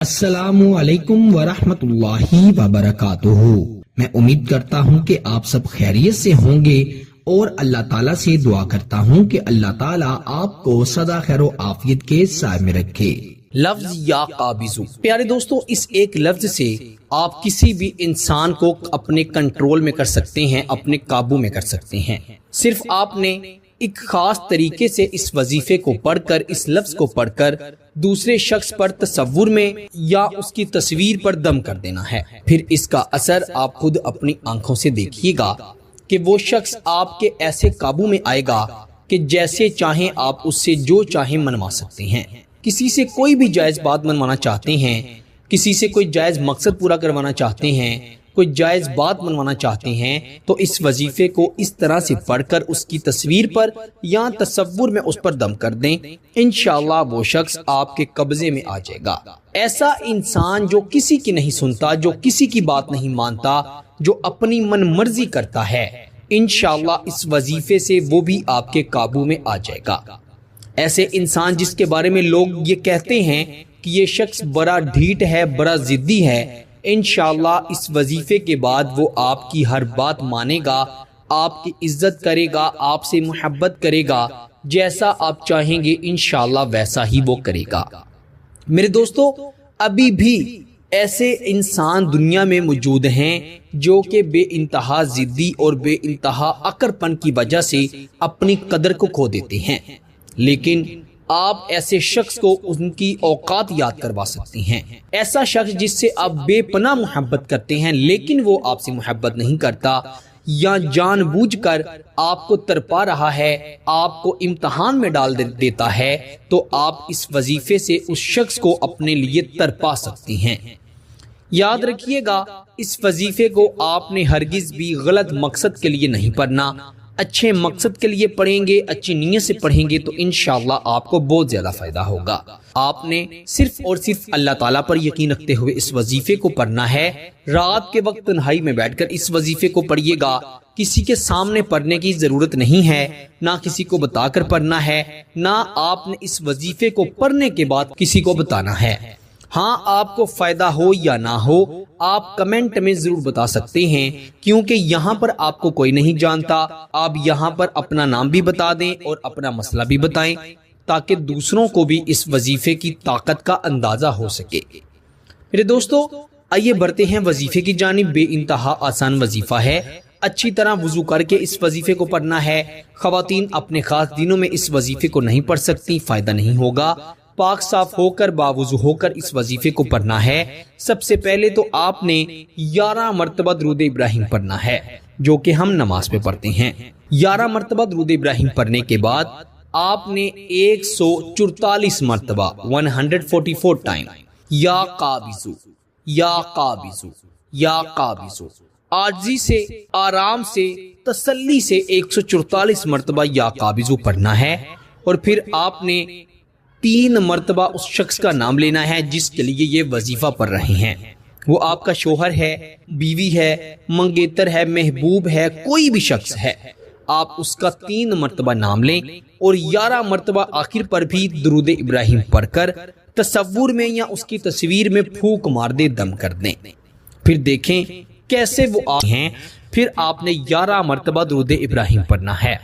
अस्सलामु अलैकुम वरहमतुल्लाहि वबरकातुहू। मैं उम्मीद करता हूँ कि आप सब खैरियत से होंगे और अल्लाह ताला से दुआ करता हूँ कि अल्लाह ताला आपको सदा खैर आफियत के साए में रखे। लफ्ज या काबिजू। प्यारे दोस्तों, इस एक लफ्ज से आप किसी भी इंसान को अपने कंट्रोल में कर सकते हैं, अपने काबू में कर सकते हैं। सिर्फ आपने एक खास तरीके से इस वजीफे को पढ़कर, इस लफ्ज को पढ़कर दूसरे शख्स पर तसव्वुर में या उसकी तस्वीर पर दम कर देना है। फिर इसका असर आप खुद अपनी आंखों से देखिएगा कि वो शख्स आपके ऐसे काबू में आएगा कि जैसे चाहें आप उससे जो चाहें मनवा सकते हैं। किसी से कोई भी जायज बात मनवाना चाहते हैं, किसी से कोई जायज मकसद पूरा करवाना चाहते हैं, कोई जायज बात मनवाना चाहते हैं, तो इस वजीफे को इस तरह से पढ़कर उसकी तस्वीर पर या तसव्वुर में उस पर दम कर दें। इंशाअल्लाह वो शख्स आपके कब्जे में आ जाएगा। ऐसा इंसान जो किसी की नहीं सुनता, जो किसी की बात नहीं मानता, जो अपनी मन मर्जी करता है, इंशाअल्लाह इस वजीफे से वो भी आपके काबू में आ जाएगा। ऐसे इंसान जिसके बारे में लोग ये कहते हैं कि ये शख्स बड़ा ढीठ है, बड़ा जिद्दी है, इंशाअल्लाह इस वजीफे के बाद वो आपकी हर बात मानेगा, आपकी इज्जत करेगा, आपसे मोहब्बत करेगा, जैसा आप चाहेंगे इंशाअल्लाह वैसा ही वो करेगा। मेरे दोस्तों, अभी भी ऐसे इंसान दुनिया में मौजूद हैं जो कि बेइंतहा जिद्दी और बेइंतहा अकड़पन की वजह से अपनी कदर को खो देते हैं, लेकिन आप ऐसे शख्स को उनकी औकात याद करवा सकती हैं। ऐसा शख्स जिससे आप बेपनाह मोहब्बत करते हैं लेकिन वो आपसे मोहब्बत नहीं करता या जानबूझकर आपको तरपा रहा है, आपको इम्तिहान में डाल देता है, तो आप इस वजीफे से उस शख्स को अपने लिए तरपा सकती हैं। याद रखिएगा, इस वजीफे को आपने हरगिज भी गलत मकसद के लिए नहीं पढ़ना। अच्छे मकसद के लिए पढ़ेंगे, अच्छी नीयत से पढ़ेंगे तो इंशाअल्लाह आपको बहुत ज्यादा फायदा होगा। आपने सिर्फ और सिर्फ अल्लाह ताला पर यकीन रखते हुए इस वजीफे को पढ़ना है। रात के वक्त तन्हाई में बैठकर इस वजीफे को पढ़िएगा। किसी के सामने पढ़ने की जरूरत नहीं है, ना किसी को बताकर पढ़ना है, ना आपने इस वजीफे को पढ़ने के बाद किसी को बताना है। हाँ, आपको फायदा हो या ना हो आप कमेंट में जरूर बता सकते हैं, क्योंकि यहाँ पर आपको कोई नहीं जानता। आप यहाँ पर अपना नाम भी बता दें और अपना मसला भी बताएं ताकि दूसरों को भी इस वजीफे की ताकत का अंदाजा हो सके। मेरे दोस्तों, आइए बढ़ते हैं वजीफे की जानिब। बेइंतहा आसान वजीफा है। अच्छी तरह वुजू करके इस वजीफे को पढ़ना है। खवातीन अपने खास दिनों में इस वजीफे को नहीं पढ़ सकती, फायदा नहीं होगा। पाक साफ होकर बावुजू होकर इस वजीफे को पढ़ना है। सबसे पहले तो आपने 11 मरतबा दुरूद इब्राहिम पढ़ना है, जो कि हम नमाज पे पढ़ते हैं। 11 मरतबा दुरूद इब्राहिम पढ़ने के बाद आपने 144 मरतबा 144 टाइम या काबिजू या काबिजू या काबिजू आजी से, आराम से, तसल्ली से 144 मरतबा या काबिजू पढ़ना है। और फिर आपने 3 मरतबा उस शख्स का नाम लेना है जिसके लिए ये वजीफा पढ़ रहे हैं। वो आपका शोहर है, बीवी है, मंगेतर है, महबूब है, कोई भी शख्स है, आप उसका 3 मरतबा नाम लें और 11 मरतबा आखिर पर भी दुरूद इब्राहिम पढ़कर तसव्वुर में या उसकी तस्वीर में फूंक मार दे, दम कर दें। फिर देखें कैसे वो आप हैं। फिर आपने 11 मरतबा दुरूद इब्राहिम पढ़ना है।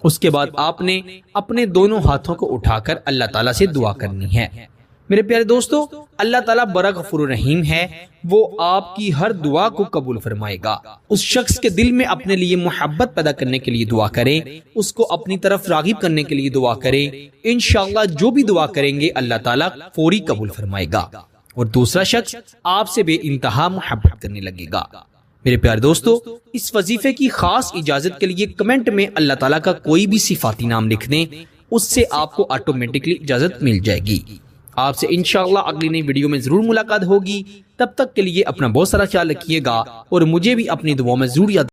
उसके बाद आपने अपने दोनों हाथों को उठाकर अल्लाह ताला से दुआ करनी है। मेरे प्यारे दोस्तों, अल्लाह ताला बड़ा गफूर रहीम है, वो आपकी हर दुआ को कबूल फरमाएगा। उस शख्स के दिल में अपने लिए मोहब्बत पैदा करने के लिए दुआ करें, उसको अपनी तरफ रागिब करने के लिए दुआ करें। इंशाअल्लाह जो भी दुआ करेंगे अल्लाह ताला फौरी कबूल फरमाएगा और दूसरा शख्स आपसे बेइंतहा मोहब्बत करने लगेगा। मेरे प्यारे दोस्तों, इस वजीफे की खास इजाजत के लिए कमेंट में अल्लाह ताला का कोई भी सिफाती नाम लिख दें, उससे आपको ऑटोमेटिकली इजाजत मिल जाएगी। आपसे इंशाअल्लाह अगली नई वीडियो में जरूर मुलाकात होगी। तब तक के लिए अपना बहुत सारा ख्याल रखिएगा और मुझे भी अपनी दुआओं में जरूर याद